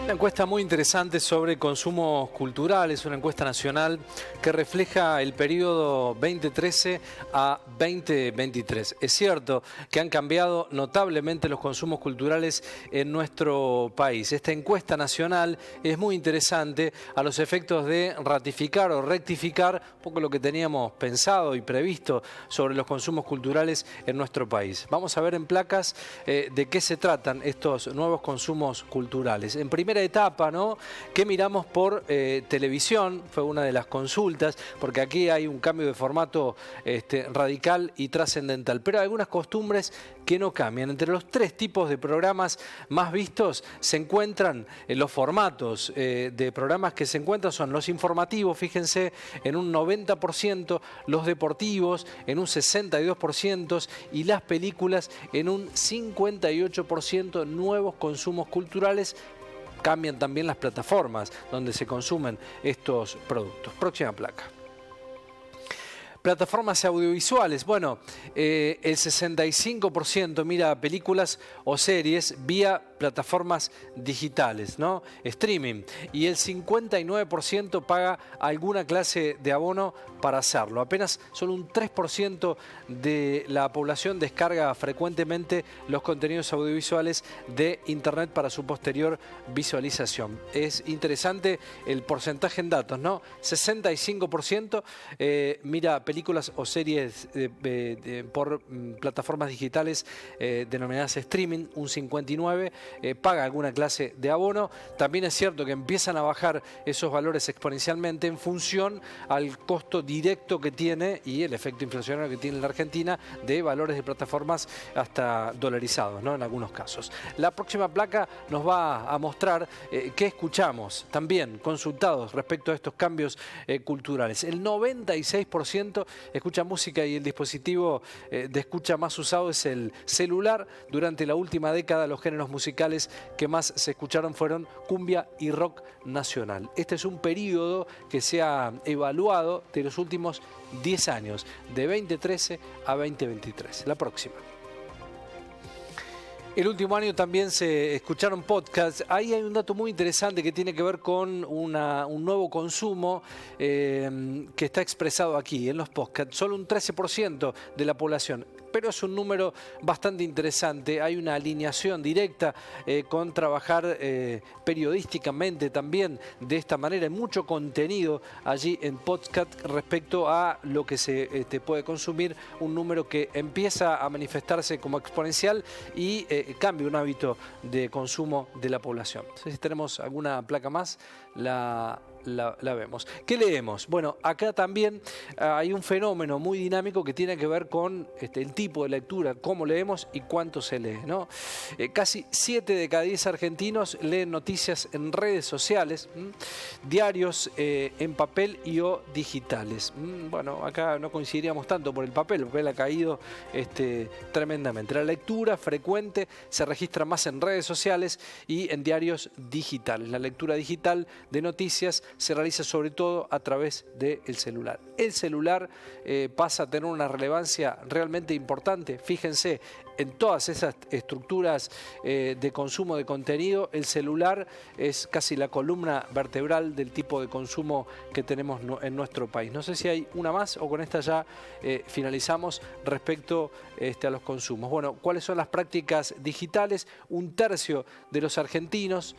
Una encuesta muy interesante sobre consumos culturales, una encuesta nacional que refleja el periodo 2013 a 2023. Es cierto que han cambiado notablemente los consumos culturales en nuestro país. Esta encuesta nacional es muy interesante a los efectos de ratificar o rectificar un poco lo que teníamos pensado y previsto sobre los consumos culturales en nuestro país. Vamos a ver en placas de qué se tratan estos nuevos consumos culturales. En primera etapa, ¿no? ¿Qué miramos por televisión? Fue una de las consultas, porque aquí hay un cambio de formato radical y trascendental, pero hay algunas costumbres que no cambian. Entre los tres tipos de programas más vistos se encuentran los formatos de programas que se encuentran son los informativos, fíjense, en un 90%, los deportivos en un 62% y las películas en un 58%. Nuevos consumos culturales. Cambian también las plataformas donde se consumen estos productos. Próxima placa. Plataformas audiovisuales. Bueno, el 65% mira películas o series vía plataformas digitales, ¿no? Streaming. Y el 59% paga alguna clase de abono para hacerlo. Apenas solo un 3% de la población descarga frecuentemente los contenidos audiovisuales de Internet para su posterior visualización. Es interesante el porcentaje en datos, ¿no? 65% mira películas o series por plataformas digitales denominadas streaming, un 59% paga alguna clase de abono. También es cierto que empiezan a bajar esos valores exponencialmente en función al costo directo que tiene y el efecto inflacionario que tiene en la Argentina de valores de plataformas hasta dolarizados, ¿no? En algunos casos. La próxima placa nos va a mostrar qué escuchamos también consultados respecto a estos cambios culturales. El 96% escucha música y el dispositivo de escucha más usado es el celular. Durante la última década los géneros musicales que más se escucharon fueron cumbia y rock nacional. Este es un periodo que se ha evaluado de los últimos 10 años, de 2013 a 2023. La próxima. El último año también se escucharon podcasts. Ahí hay un dato muy interesante que tiene que ver con un nuevo consumo que está expresado aquí en los podcasts. Solo un 13% de la población, pero es un número bastante interesante. Hay una alineación directa con trabajar periodísticamente también de esta manera. Hay mucho contenido allí en podcast respecto a lo que se puede consumir, un número que empieza a manifestarse como exponencial y cambia un hábito de consumo de la población. No sé si tenemos alguna placa más, la vemos. ¿Qué leemos? Bueno, acá también hay un fenómeno muy dinámico que tiene que ver con el tipo de lectura, cómo leemos y cuánto se lee, ¿no? Casi 7 de cada 10 argentinos leen noticias en redes sociales, diarios en papel y o digitales. Bueno, acá no coincidiríamos tanto por el papel ha caído tremendamente. La lectura frecuente se registra más en redes sociales y en diarios digitales. La lectura digital de noticias se realiza sobre todo a través del celular. El celular pasa a tener una relevancia realmente importante. Fíjense, en todas esas estructuras de consumo de contenido, el celular es casi la columna vertebral del tipo de consumo que tenemos en nuestro país. No sé si hay una más o con esta ya finalizamos respecto a los consumos. Bueno, ¿cuáles son las prácticas digitales? Un tercio de los argentinos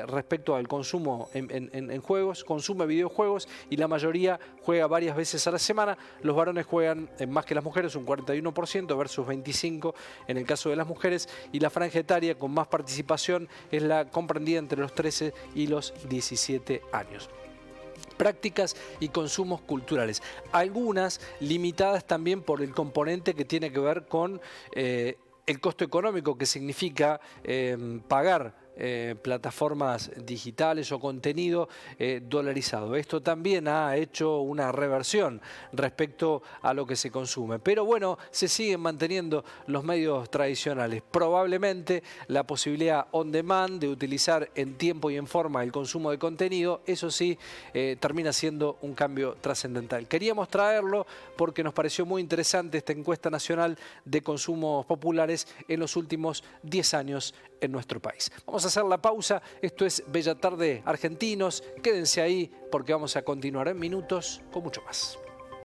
respecto al consumo en juegos, consume videojuegos y la mayoría juega varias veces a la semana. Los varones juegan más que las mujeres, un 41% versus 25% en el caso de las mujeres, y la franja etaria con más participación es la comprendida entre los 13 y los 17 años. Prácticas y consumos culturales, algunas limitadas también por el componente que tiene que ver con el costo económico, que significa pagar plataformas digitales o contenido dolarizado. Esto también ha hecho una reversión respecto a lo que se consume. Pero bueno, se siguen manteniendo los medios tradicionales. Probablemente la posibilidad on demand de utilizar en tiempo y en forma el consumo de contenido, eso sí, termina siendo un cambio trascendental. Queríamos traerlo porque nos pareció muy interesante esta encuesta nacional de consumos populares en los últimos 10 años en nuestro país. Vamos Vamos a hacer la pausa. Esto es Bella Tarde Argentinos. Quédense ahí porque vamos a continuar en minutos con mucho más.